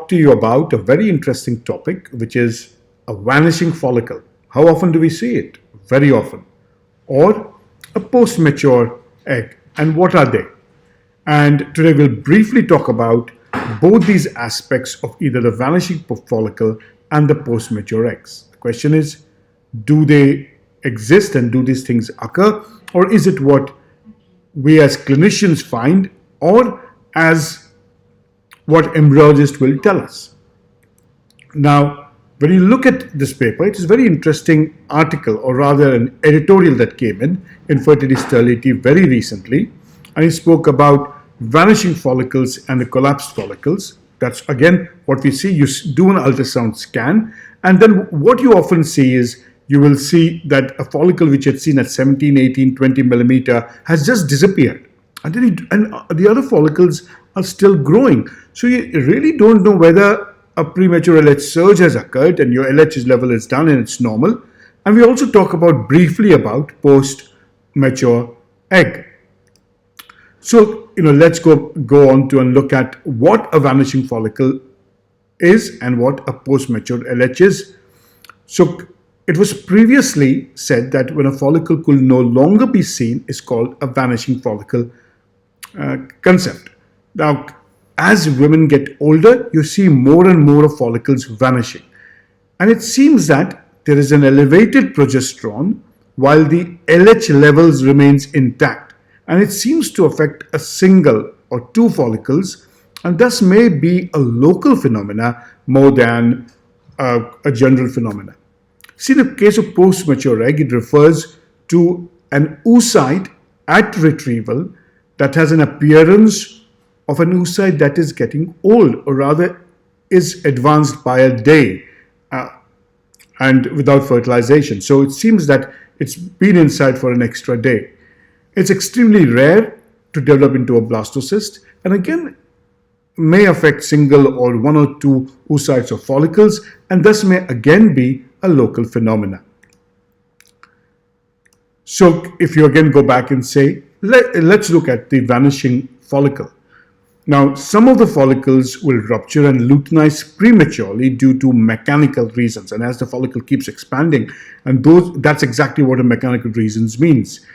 To you about a very interesting topic, which is a vanishing follicle. How often do we see it? Very often. Or a post mature egg. And what are they? And today we'll briefly talk about both these aspects of either the vanishing follicle and the post mature eggs. The question is, do they exist and do these things occur? Or is it what we as clinicians find, or as what embryologist will tell us? Now, when you look at this paper, it is a very interesting article, or rather an editorial that came in Fertility Sterility very recently, and it spoke about vanishing follicles and the collapsed follicles. That's again what we see. You do an ultrasound scan, and then what you often see is you will see that a follicle which had seen at 17, 18, 20 millimeter has just disappeared. And the other follicles are still growing. So you really don't know whether a premature LH surge has occurred and your LH level is done and it's normal. And we also talk briefly about post-mature egg. So, let's go on to and look at what a vanishing follicle is and what a post-mature LH is. So it was previously said that when a follicle could no longer be seen is called a vanishing follicle concept. Now, as women get older, you see more and more of follicles vanishing. And it seems that there is an elevated progesterone while the LH levels remains intact. And it seems to affect a single or two follicles, and thus may be a local phenomena more than a general phenomena. See, in the case of post-mature egg, it refers to an oocyte at retrieval that has an appearance of an oocyte that is getting old, or rather is advanced by a day and without fertilization. So it seems that it's been inside for an extra day. It's extremely rare to develop into a blastocyst, and again may affect single or one or two oocytes or follicles, and thus may again be a local phenomena. So if you again go back and say, let's look at the vanishing follicle. Now, some of the follicles will rupture and luteinize prematurely due to mechanical reasons, and as the follicle keeps expanding, and that's exactly what a mechanical reasons means.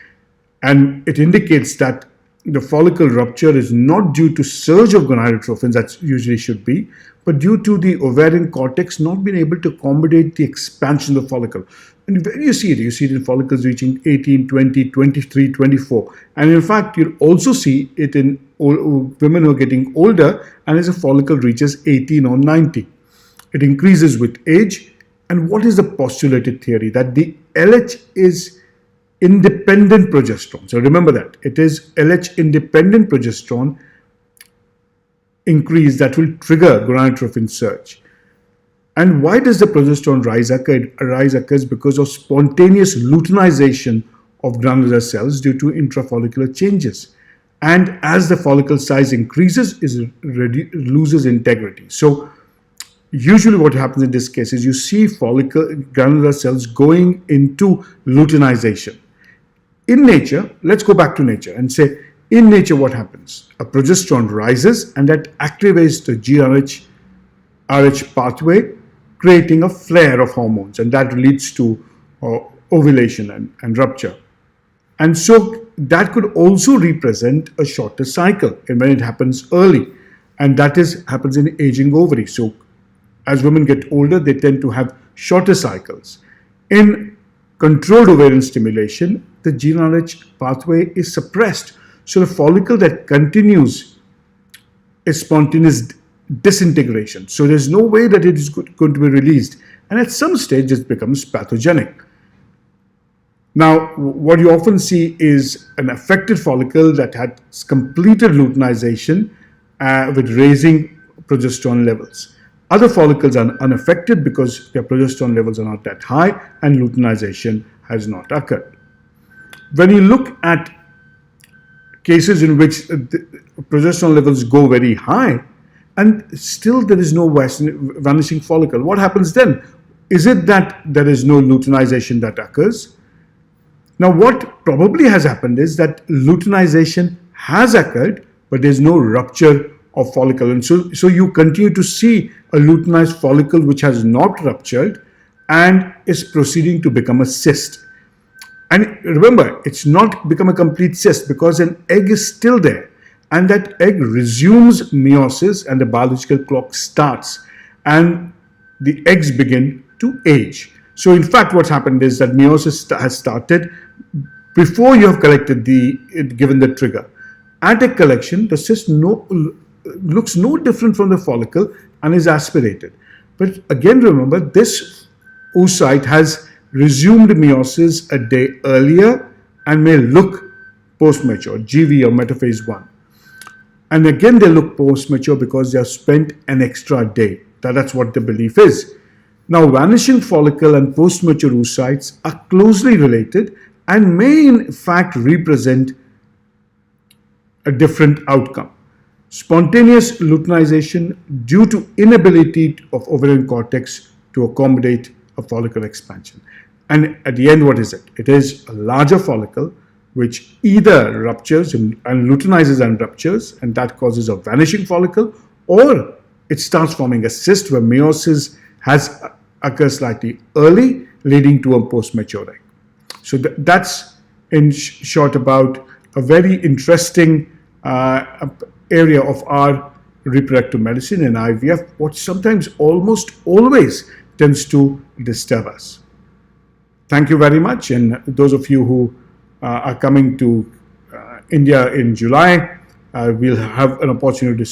And it indicates that the follicle rupture is not due to surge of gonadotrophins, that usually should be, but due to the ovarian cortex not being able to accommodate the expansion of the follicle. And when you see it in follicles reaching 18, 20, 23, 24. And in fact, you'll also see it in women who are getting older, and as a follicle reaches 18 or 90. It increases with age. And what is the postulated theory? That the LH is independent progesterone. So remember that. It is LH independent progesterone increase that will trigger gonadotrophin surge. And why does the progesterone rise occur? Rise occurs because of spontaneous luteinization of granular cells due to intrafollicular changes. And as the follicle size increases, it loses integrity. So usually what happens in this case is you see granular cells going into luteinization. In nature, let's go back to nature and say, in nature what happens? A progesterone rises and that activates the GnRH pathway, creating a flare of hormones, and that leads to ovulation and rupture. And so that could also represent a shorter cycle when it happens early, and that happens in aging ovary. So as women get older, they tend to have shorter cycles. In controlled ovarian stimulation, the GnRH pathway is suppressed. So the follicle that continues is spontaneous disintegration. So there's no way that it is going to be released. And at some stage, it becomes pathogenic. Now, what you often see is an affected follicle that had completed luteinization with raising progesterone levels. Other follicles are unaffected because their progesterone levels are not that high and luteinization has not occurred. When you look at cases in which the progesterone levels go very high and still there is no vanishing follicle, what happens then? Is it that there is no luteinization that occurs? Now, what probably has happened is that luteinization has occurred, but there's no rupture of follicle. And so you continue to see a luteinized follicle which has not ruptured and is proceeding to become a cyst. And remember, it's not become a complete cyst because an egg is still there. And that egg resumes meiosis and the biological clock starts. And the eggs begin to age. So in fact, what's happened is that meiosis has started before you have given the trigger. At egg collection, the cyst looks no different from the follicle and is aspirated. But again, remember, this oocyte has resumed meiosis a day earlier and may look post-mature, GV or metaphase 1. And again, they look post-mature because they have spent an extra day. That's what the belief is. Now, vanishing follicle and post-mature oocytes are closely related and may in fact represent a different outcome. Spontaneous luteinization due to inability of ovarian cortex to accommodate a follicle expansion. And at the end, what is it? It is a larger follicle which either ruptures and luteinizes and ruptures, and that causes a vanishing follicle, or it starts forming a cyst where meiosis occurs slightly early, leading to a post-mature egg. So that's in short about a very interesting area of our reproductive medicine and IVF, what sometimes almost always tends to disturb us. Thank you very much, and those of you who are coming to India in July, we'll have an opportunity to